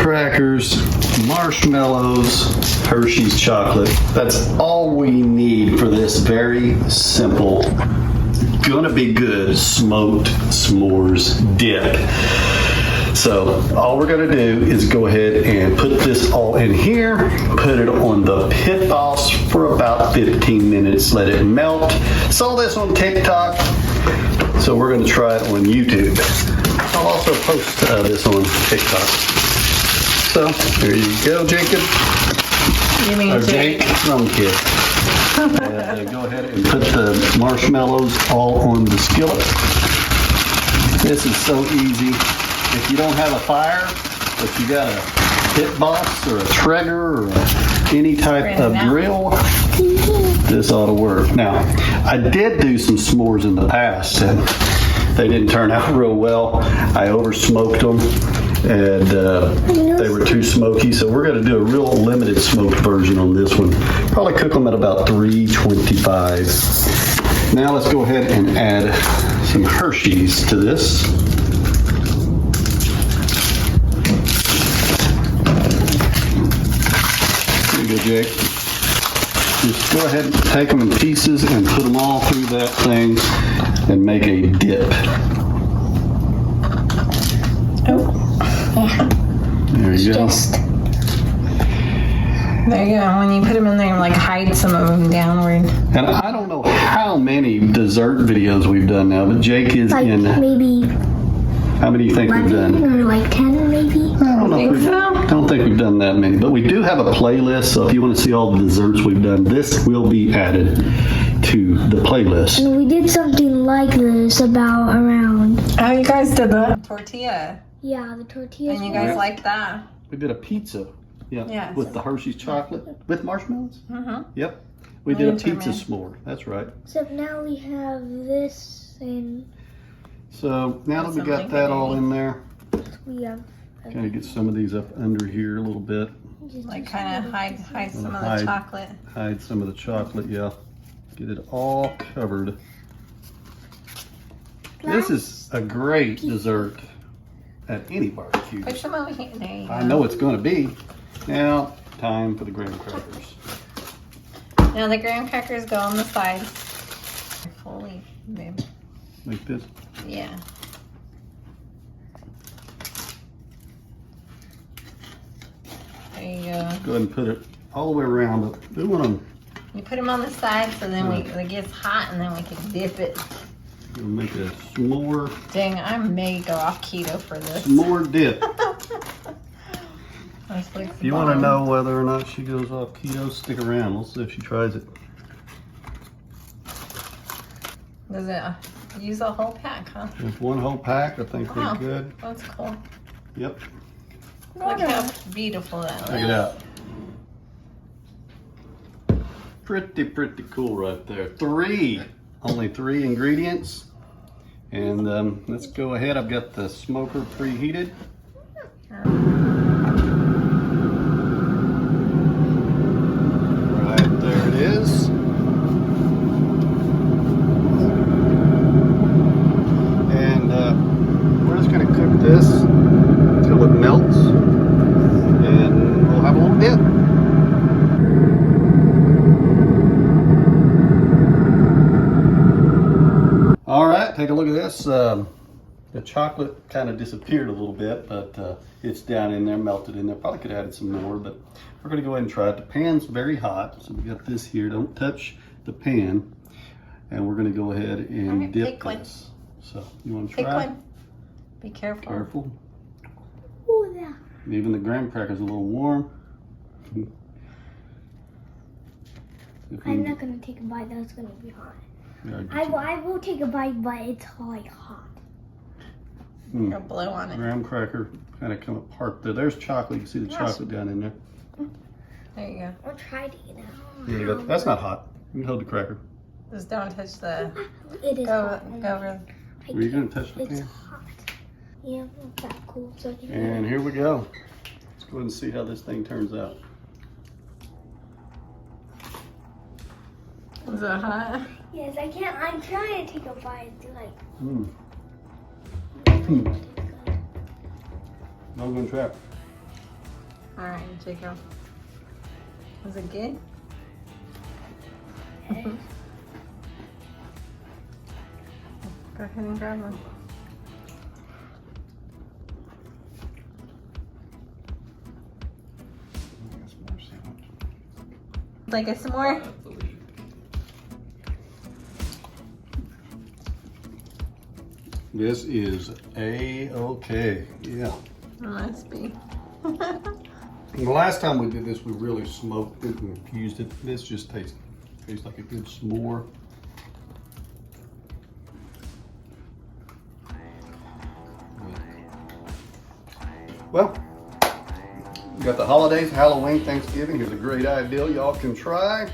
crackers, marshmallows, Hershey's chocolate. That's all we need for this very simple, gonna be good smoked s'mores dip. So all we're gonna do is go ahead and put this all in here, put it on the pit boss for about 15 minutes, let it melt. Saw this on TikTok, so we're gonna try it on YouTube. I'll also post this on TikTok. So there you go, Jacob. You mean Jake? Wrong kid. Go ahead and put the marshmallows all on the skillet. This is so easy. If you don't have a fire, but you got a pit boss or a Traeger or any type of grill, this ought to work. Now, I did do some s'mores in the past, and they didn't turn out real well. I over smoked them, and they were too smoky. So we're going to do a real limited smoked version on this one. Probably cook them at about 325. Now let's go ahead and add some Hershey's to this. There you go, Jake. Just go ahead and take them in pieces and put them all through that thing and make a dip. Oh, yeah. There you go. There you go. When you put them in there, like hide some of them downward. And I don't know how many dessert videos we've done now, but Jake is like in. Maybe. How many do you think we've done? Or like 10 maybe. I don't know. I don't think we've done that many, but we do have a playlist. So if you want to see all the desserts we've done, this will be added to the playlist. And we did something like this about around. Oh, you guys did the tortilla. Yeah, the tortillas. And you guys liked that. We did a pizza. Yeah. Yes. With the Hershey's chocolate with marshmallows. Mm-hmm. Yep. We did a pizza s'more. That's right. Except now we have this and So now that we got that all in there, we have. kind of get some of these up under here a little bit. Like kind of hide some of the chocolate. Hide some of the chocolate, yeah. Get it all covered. This is a great dessert at any barbecue. Push them over here. There you go. I know it's going to be. Now, time for the graham crackers. Now the graham crackers go on the sides. Fully, babe. Like this. Yeah. There you go. Go ahead and put it all the way around, but we want them. You put them on the side so then it gets hot and then we can dip it. We'll make a s'more. Dang, I may go off keto for this. S'more dip. If You want to know whether or not she goes off keto, stick around. We'll see if she tries it. Does it use a whole pack, huh? With one whole pack, I think Wow, we're good. that's cool. Yep. Look how beautiful that Check it looks. out. Pretty cool right there. Only three ingredients. And let's go ahead. I've got the smoker preheated. Right there it is. And we're just going to cook this until it melts. And we'll have a little dip. All right, take a look at this. The chocolate kind of disappeared a little bit, but it's down in there, melted in there. Probably could have added some more, but we're gonna go ahead and try it. The pan's very hot, so we got this here. Don't touch the pan. And we're gonna go ahead and dip this. So, you wanna try? Pick one. Be careful. Careful. Oh, yeah. Even the graham cracker's a little warm. I'm not gonna take a bite. That's gonna be hot. I will take a bite, but it's like hot. Go blow on it. Graham cracker kind of come apart there. There's chocolate. You can see the chocolate down in there. There you go. I'll try to eat it. Yeah, that's not hot. You can hold the cracker. Just don't touch the. It is hot. Go over. Were you going to touch the It's pan? hot. Yeah, that's cool. So And here we go. Let's go ahead and see how this thing turns out. Is it hot? yes, I can't. I'm trying to take a bite. Like. I'm going to try it. All right, Jacob. Was it good? Go ahead and grab one. Like it some more? This is A-okay. Yeah. It must be. The last time we did this, we really smoked it and infused it. This just tastes like a good s'more. Well, we got the holidays, Halloween, Thanksgiving. Here's a great idea y'all can try.